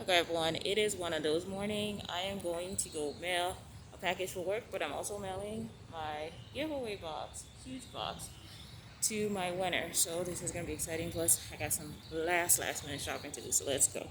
welcome everyone. It is one of those mornings. I am going to go mail a package for work, but I'm also mailing my giveaway box, huge box, to my winner. So this is going to be exciting. Plus, I got some last minute shopping to do. So let's go.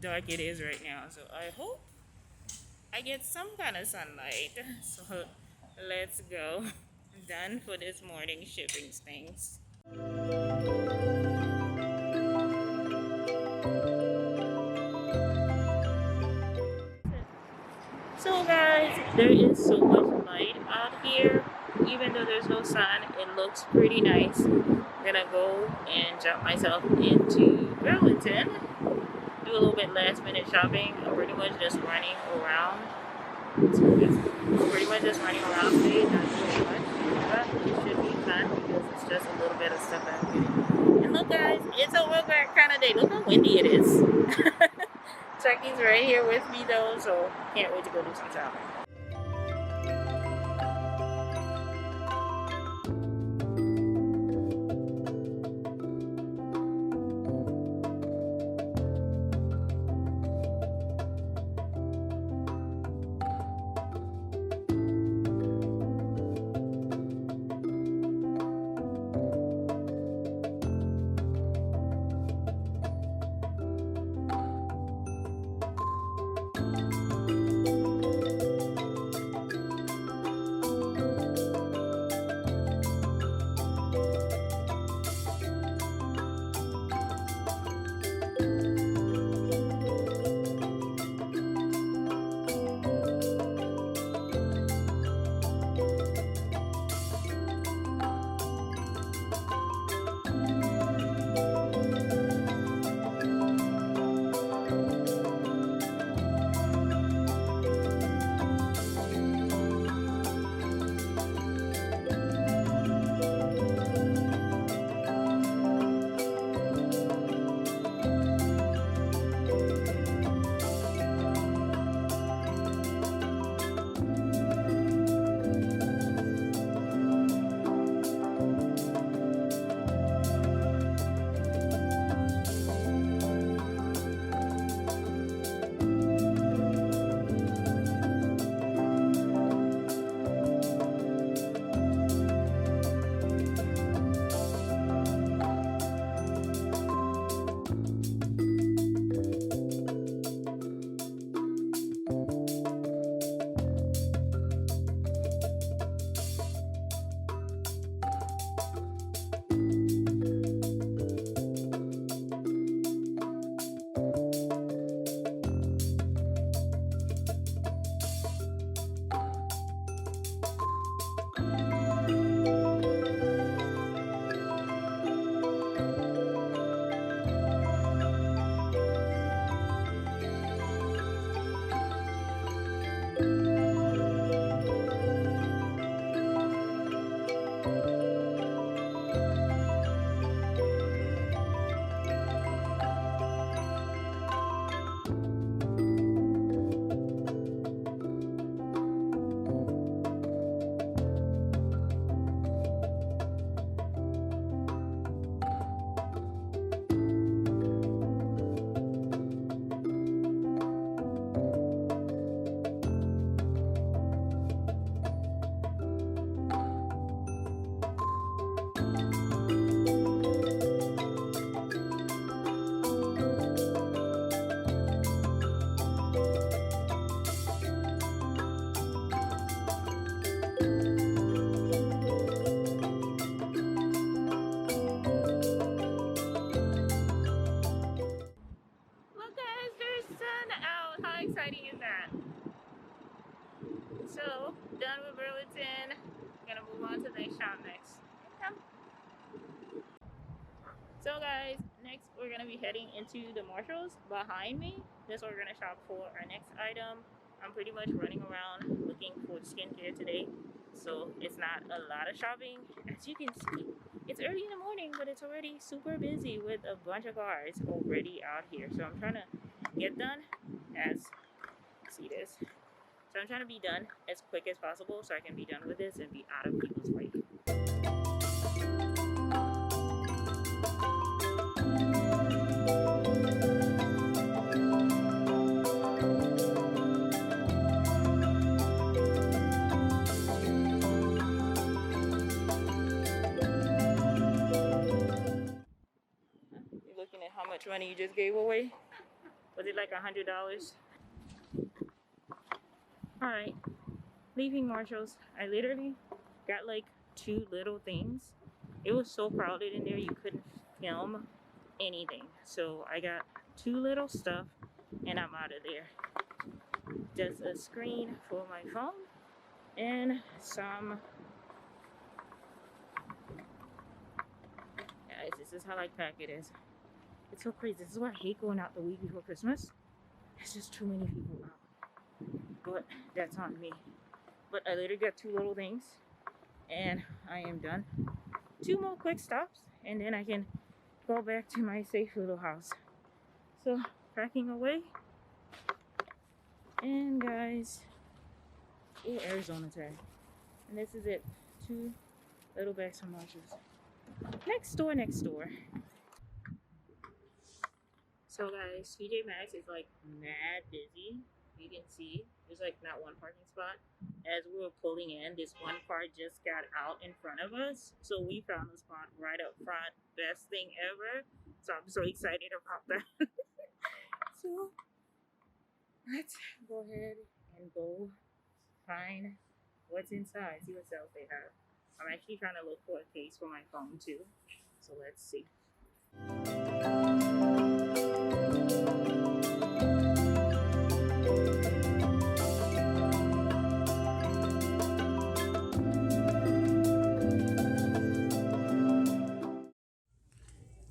Dark it is right now, so I hope I get some kind of sunlight. So let's go. Done for this morning shipping things. So guys, there is so much light out here. Even though there's no sun, it looks pretty nice. I'm gonna go and jump myself into Burlington, do a little bit last minute shopping. I'm pretty much just running around. Today, not doing much, but it should be fun because it's just a little bit of stuff that I'm getting. And look guys, it's a real great kind of day. Look how windy it is. Chucky's right here with me though, so can't wait to go do some shopping. exciting is that? So, done with Burlington. Gonna move on to the next shop next. Come. So guys, next we're gonna be heading into the Marshalls behind me. That's what we're gonna shop for our next item. I'm pretty much running around looking for skincare today, so it's not a lot of shopping. As you can see, it's early in the morning, but it's already super busy with a bunch of cars already out here. So I'm trying to get done as, see this? So I'm trying to be done as quick as possible so I can be done with this and be out of people's way. You're looking at how much money you just gave away. Was it like $100? Alright, leaving Marshalls. I literally got like 2 little things. It was so crowded in there you couldn't film anything. So I got 2 little stuff and I'm out of there. Just a screen for my phone and some, guys, this is how like packed it is. It's so crazy. This is why I hate going out the week before Christmas. It's just too many people out. But that's on me. But I literally got 2 little things and I am done. 2 more quick stops and then I can go back to my safe little house. So packing away. And guys, Arizona tag. And this is it. 2 little bags from Marshalls. Next door. So guys, TJ Maxx is like mad busy. You can see there's like not one parking spot. As we were pulling in, this one car just got out in front of us, so we found a spot right up front. Best thing ever. So I'm so excited about that. So let's go ahead and go find what's inside, see what else they have. I'm actually trying to look for a case for my phone too, so let's see.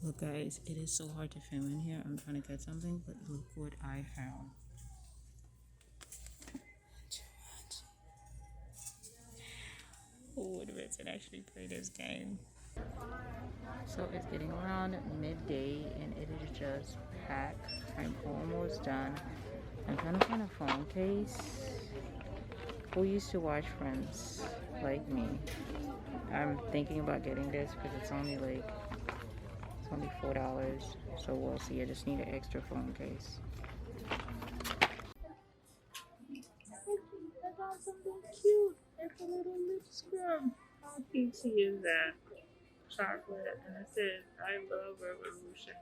Look guys, it is so hard to film in here. I'm trying to get something, but look what I found. Who would Vincent actually play this game? So it's getting around midday and it is just packed. I'm almost done. I'm trying to find a phone case. Who used to watch Friends like me? I'm thinking about getting this because it's only $4, so we'll see. I just need an extra phone case. I found something cute. It's a little lip scrub. How cutesy is that? Chocolate, and it says, "I love Revolution."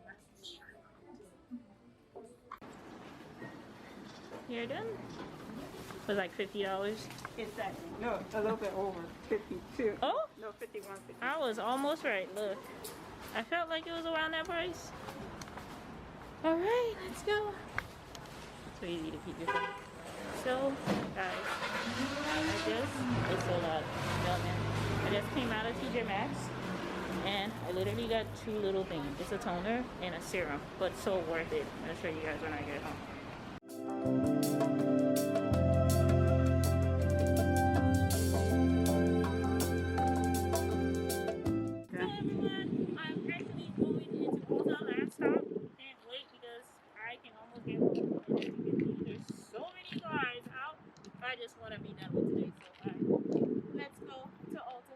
You're done? It was like $50. Exactly. No, a little bit over 52. Oh? No, 51, 50. I was almost right. Look, I felt like it was around that price. All right, let's go. So easy to keep your phone. So, guys, it's so loud. I just came out of TJ Maxx and I literally got 2 little things. It's a toner and a serum, but so worth it. I'll show you guys when I get home. I just want to be done with today, so let's go to Ulta.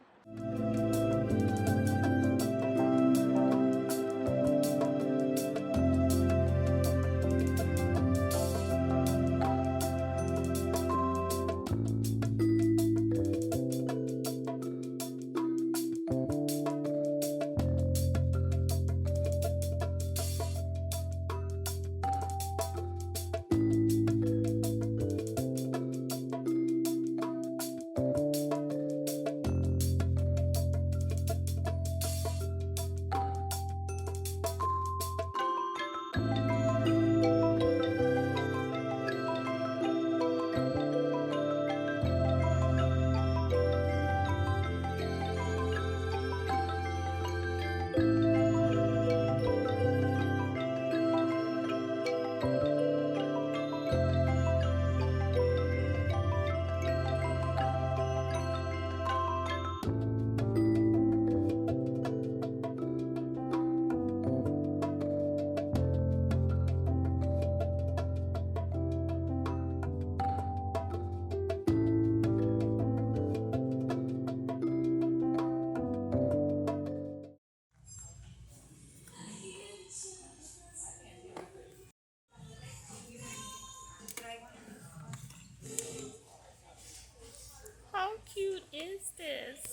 is this?